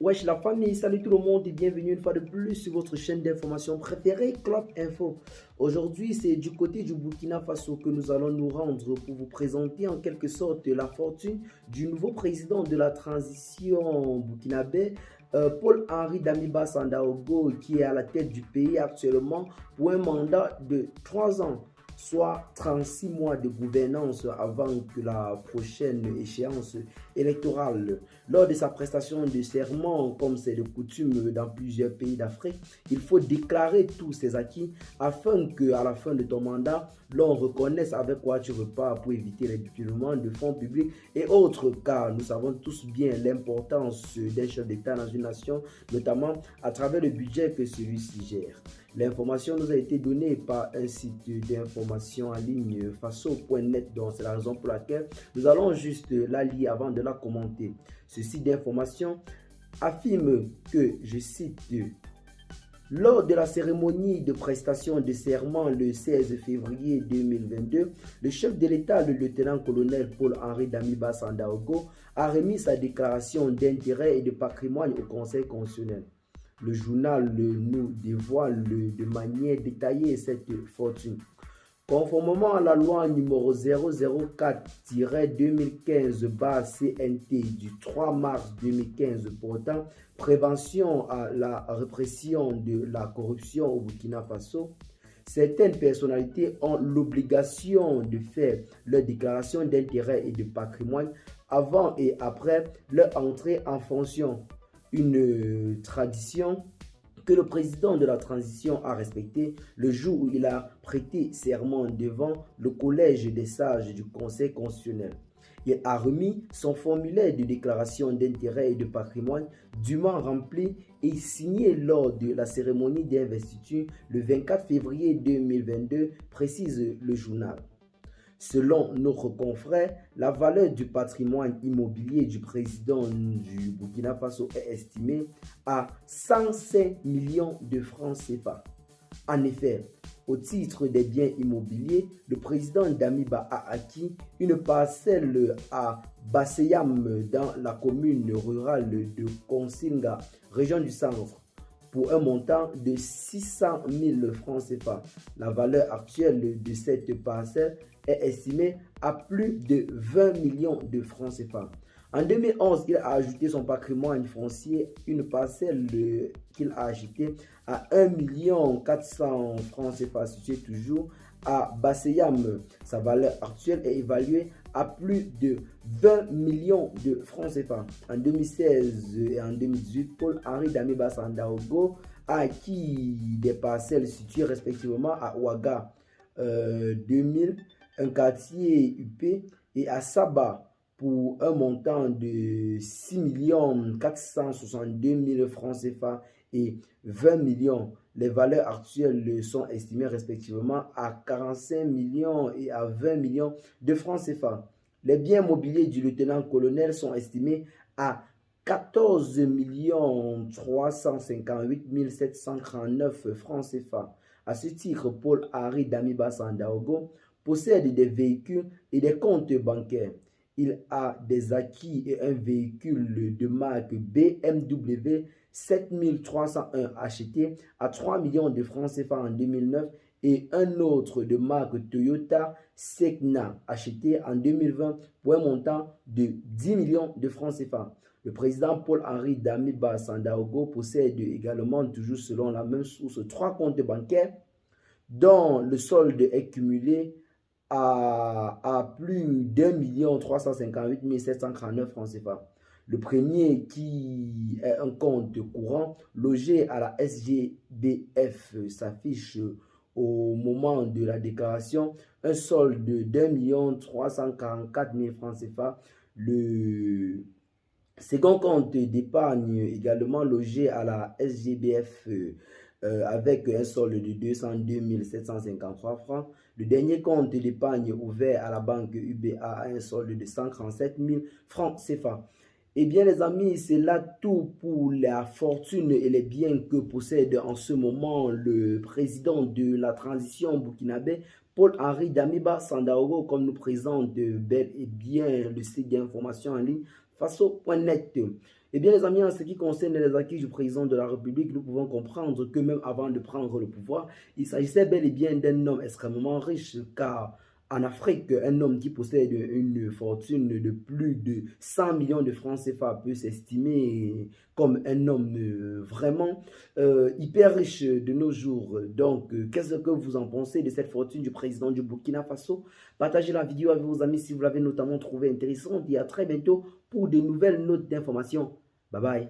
Wesh la famille, salut tout le monde et bienvenue une fois de plus sur votre chaîne d'information préférée, Club Info. Aujourd'hui, c'est du côté du Burkina Faso que nous allons nous rendre pour vous présenter en quelque sorte la fortune du nouveau président de la transition burkinabé, Paul-Henri Damiba Sandaogo, qui est à la tête du pays actuellement pour un mandat de 3 ans, soit 36 mois de gouvernance avant que la prochaine échéance électorale. Lors de sa prestation de serment, comme c'est de coutume dans plusieurs pays d'Afrique, il faut déclarer tous ses acquis afin qu'à la fin de ton mandat, l'on reconnaisse avec quoi tu repars pour éviter les détournements de fonds publics et autres, car nous savons tous bien l'importance d'un chef d'État dans une nation, notamment à travers le budget que celui-ci gère. L'information nous a été donnée par un site d'information en ligne faso.net, donc c'est la raison pour laquelle nous allons juste la lire avant de la commenter. Ce site d'information affirme que, je cite, lors de la cérémonie de prestation de serment le 16 février 2022, le chef de l'État, le lieutenant-colonel Paul-Henri Damiba Sandaogo, a remis sa déclaration d'intérêt et de patrimoine au Conseil constitutionnel. Le journal nous dévoile de manière détaillée cette fortune. Conformément à la loi numéro 004-2015-CNT du 3 mars 2015 portant prévention à la répression de la corruption au Burkina Faso, certaines personnalités ont l'obligation de faire leur déclaration d'intérêt et de patrimoine avant et après leur entrée en fonction. Une tradition que le président de la transition a respecté le jour où il a prêté serment devant le collège des sages du Conseil constitutionnel. Il a remis son formulaire de déclaration d'intérêt et de patrimoine dûment rempli et signé lors de la cérémonie d'investiture le 24 février 2022, précise le journal. Selon notre confrère, la valeur du patrimoine immobilier du président du Burkina Faso est estimée à 105 millions de francs CFA. En effet, au titre des biens immobiliers, le président Damiba a acquis une parcelle à Basseyam dans la commune rurale de Konsinga, région du Centre, pour un montant de 600 000 francs CFA. La valeur actuelle de cette parcelle est estimée à plus de 20 millions de francs CFA. En 2011, il a ajouté son patrimoine foncier, une parcelle qu'il a achetée à 1 400 000 francs CFA, située toujours à Basseyam. Sa valeur actuelle est évaluée à plus de 20 millions de francs CFA. En 2016 et en 2018, Paul-Henri Damiba Sandaogo a acquis des parcelles situées respectivement à Ouaga 2000, un quartier UP, et à Saba pour un montant de 6 462 000 francs CFA et 20 millions. Les valeurs actuelles sont estimées respectivement à 45 millions et à 20 millions de francs CFA. Les biens mobiliers du lieutenant-colonel sont estimés à 14 358 739 francs CFA. À ce titre, Paul-Henri Damiba Sandaogo possède des véhicules et des comptes bancaires. Il a des acquis et un véhicule de marque BMW 7301 acheté à 3 millions de francs CFA en 2009 et un autre de marque Toyota Segna acheté en 2020 pour un montant de 10 millions de francs CFA. Le président Paul-Henri Damiba Sandaogo possède également, toujours selon la même source, 3 comptes bancaires dont le solde est cumulé à plus d'1 358 739 francs CFA. Le premier, qui est un compte courant logé à la SGBF, s'affiche au moment de la déclaration un solde d'1 344 000 francs CFA. Le second compte d'épargne également logé à la SGBF avec un solde de 202 753 francs. Le dernier compte d'épargne ouvert à la banque UBA a un solde de 137 000 francs CFA. Eh bien les amis, c'est là tout pour la fortune et les biens que possède en ce moment le président de la transition burkinabé, Paul-Henri Damiba Sandaogo, comme nous présente bel et bien le site d'information en ligne faso.net. Eh bien, les amis, en ce qui concerne les acquis du président de la République, nous pouvons comprendre que même avant de prendre le pouvoir, il s'agissait bel et bien d'un homme extrêmement riche, car en Afrique, un homme qui possède une fortune de plus de 100 millions de francs CFA peut s'estimer comme un homme vraiment hyper riche de nos jours. Donc, qu'est-ce que vous en pensez de cette fortune du président du Burkina Faso? Partagez la vidéo avec vos amis si vous l'avez notamment trouvé intéressante et à très bientôt pour de nouvelles notes d'information. Bye bye.